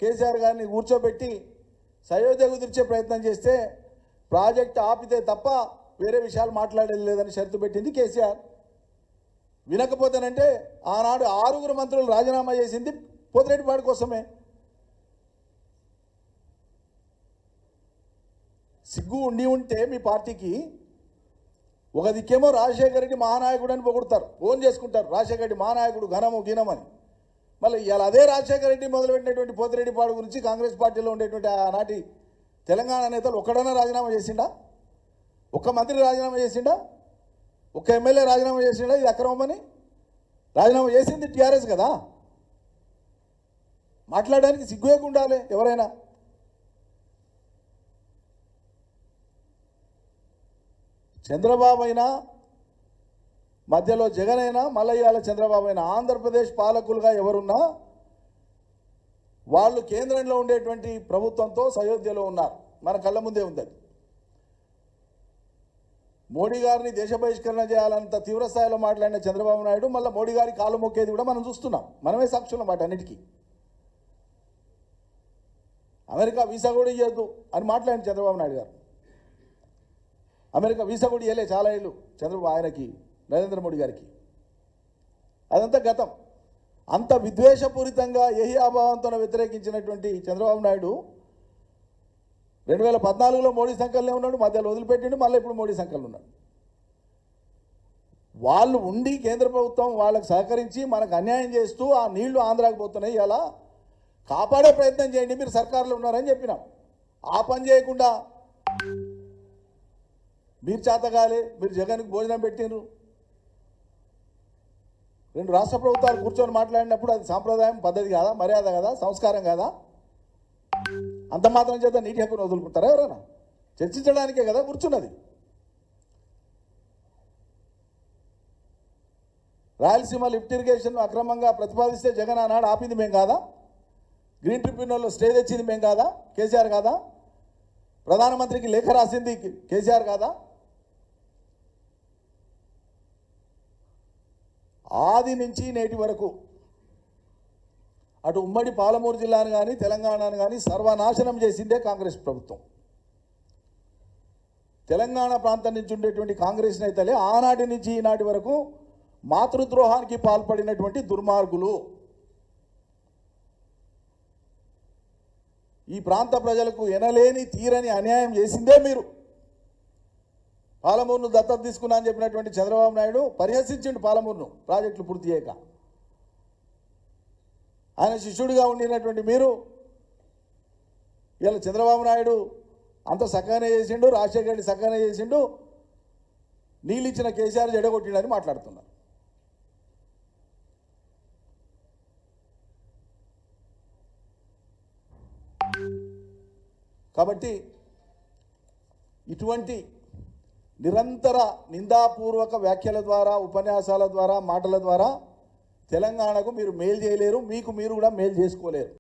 కేసీఆర్ గారిని కూర్చోబెట్టి సయోధ్య కుదిర్చే ప్రయత్నం చేస్తే ప్రాజెక్ట్ ఆపితే తప్ప వేరే విషయాలు మాట్లాడేది లేదని షరతు పెట్టింది కేసీఆర్. వినకపోతేనంటే ఆనాడు 6 మంత్రులు రాజీనామా చేసింది పోతిరెడ్డిపాడు కోసమే. సిగ్గు ఉంటే మీ పార్టీకి ఒక దిక్కేమో రాజశేఖర రెడ్డి మహానాయకుడు అని పొగుడతారు, ఫోన్ చేసుకుంటారు రాజశేఖర రెడ్డి మహానాయకుడు ఘనము గినమని. మళ్ళీ ఇలా అదే రాజశేఖర రెడ్డి మొదలుపెట్టినటువంటి పోతిరెడ్డిపాడు గురించి కాంగ్రెస్ పార్టీలో ఉండేటువంటి ఆనాటి తెలంగాణ నేతలు ఒక్కడైనా రాజీనామా చేసిండా? ఒక్క మంత్రి రాజీనామా చేసిండా? ఒక్క ఎమ్మెల్యే రాజీనామా చేసిండా? ఇది అక్రమమని రాజీనామా చేసింది టీఆర్ఎస్ కదా. మాట్లాడడానికి సిగ్గుగా ఉండాలి ఎవరైనా. చంద్రబాబు అయినా మధ్యలో జగన్ అయినా మళ్ళీ ఇవాళ చంద్రబాబు అయినా ఆంధ్రప్రదేశ్ పాలకులుగా ఎవరున్నా వాళ్ళు కేంద్రంలో ఉండేటువంటి ప్రభుత్వంతో సయోధ్యలో ఉన్నారు. మన కళ్ళ ముందే ఉంది. మోడీ గారిని దేశ బహిష్కరణ చేయాలంత తీవ్రస్థాయిలో మాట్లాడిన చంద్రబాబు నాయుడు మళ్ళీ మోడీ గారి కాలు మొక్కేది కూడా మనం చూస్తున్నాం. మనమే సాక్షులం మాట అన్నిటికీ. అమెరికా వీసా కూడా ఇవ్వద్దు అని మాట్లాడిన చంద్రబాబు నాయుడు గారు. అమెరికా వీసా కూడా ఇవ్వలే చాలా ఏళ్ళు చంద్రబాబు ఆయనకి, నరేంద్ర మోడీ గారికి. అదంతా గతం. అంత విద్వేషపూరితంగా ఏహ్యాభావంతో వ్యతిరేకించినటువంటి చంద్రబాబు నాయుడు 2014లో మోడీ సంకల్నే ఉన్నాడు, మధ్యలో వదిలిపెట్టిండు, మళ్ళీ ఇప్పుడు మోడీ సంకల్న ఉన్నాడు. వాళ్ళు ఉండి కేంద్ర ప్రభుత్వం వాళ్ళకు సహకరించి మనకు అన్యాయం చేస్తూ ఆ నీళ్లు ఆంధ్రాకి పోతున్నాయి. ఇలా కాపాడే ప్రయత్నం చేయండి, మీరు సర్కారులో ఉన్నారని చెప్పినాం. ఆ పని చేయకుండా మీరు చేతగాలి, మీరు జగన్కి భోజనం పెట్టినరు. 2 రాష్ట్ర ప్రభుత్వాలు కూర్చొని మాట్లాడినప్పుడు అది సాంప్రదాయం, పద్ధతి కాదా, మర్యాద కదా, సంస్కారం కాదా? అంత మాత్రం చేత నీటి హక్కును వదులుకుంటారా ఎవరైనా? చర్చించడానికే కదా కూర్చున్నది. రాయలసీమ లిఫ్ట్ ఇరిగేషన్ అక్రమంగా ప్రతిపాదిస్తే జగన్ ఆనాడు ఆపింది మేము కాదా? గ్రీన్ ట్రిబ్యునల్లో స్టే తెచ్చింది మేము కాదా? కేసీఆర్ కాదా? ప్రధానమంత్రికి లేఖ రాసింది కేసీఆర్ కాదా? ఆది నుంచి నేటి వరకు అటు ఉమ్మడి పాలమూరు జిల్లాను కానీ తెలంగాణను కానీ సర్వనాశనం చేసిందే కాంగ్రెస్ ప్రభుత్వం. తెలంగాణ ప్రాంతం నుంచి ఉండేటువంటి కాంగ్రెస్ నేతలే ఆనాటి నుంచి ఈనాటి వరకు మాతృద్రోహానికి పాల్పడినటువంటి దుర్మార్గులు. ఈ ప్రాంత ప్రజలకు ఎనలేని తీరని అన్యాయం చేసిందే మీరు. పాలమూరును దత్తత తీసుకున్నా అని చెప్పినటువంటి చంద్రబాబు నాయుడు పరిహసించిండు పాలమూరును ప్రాజెక్టులు పూర్తి చేయక. ఆయన శిష్యుడిగా ఉండినటువంటి మీరు ఇలా చంద్రబాబు నాయుడు అంత సక్కగానే చేసిండు, రాజశేఖర రెడ్డి సక్కగానే చేసిండు, నీళ్ళు ఇచ్చిన కేసీఆర్ జడగొట్టిండని మాట్లాడుతున్నారు. కాబట్టి ఇటువంటి నిరంతర నిందాపూర్వక వ్యాఖ్యల ద్వారా, ఉపన్యాసాల ద్వారా, మాటల ద్వారా తెలంగాణకు మీరు మేలు చేయలేరు, మీకు మీరు కూడా మేలు చేసుకోలేరు.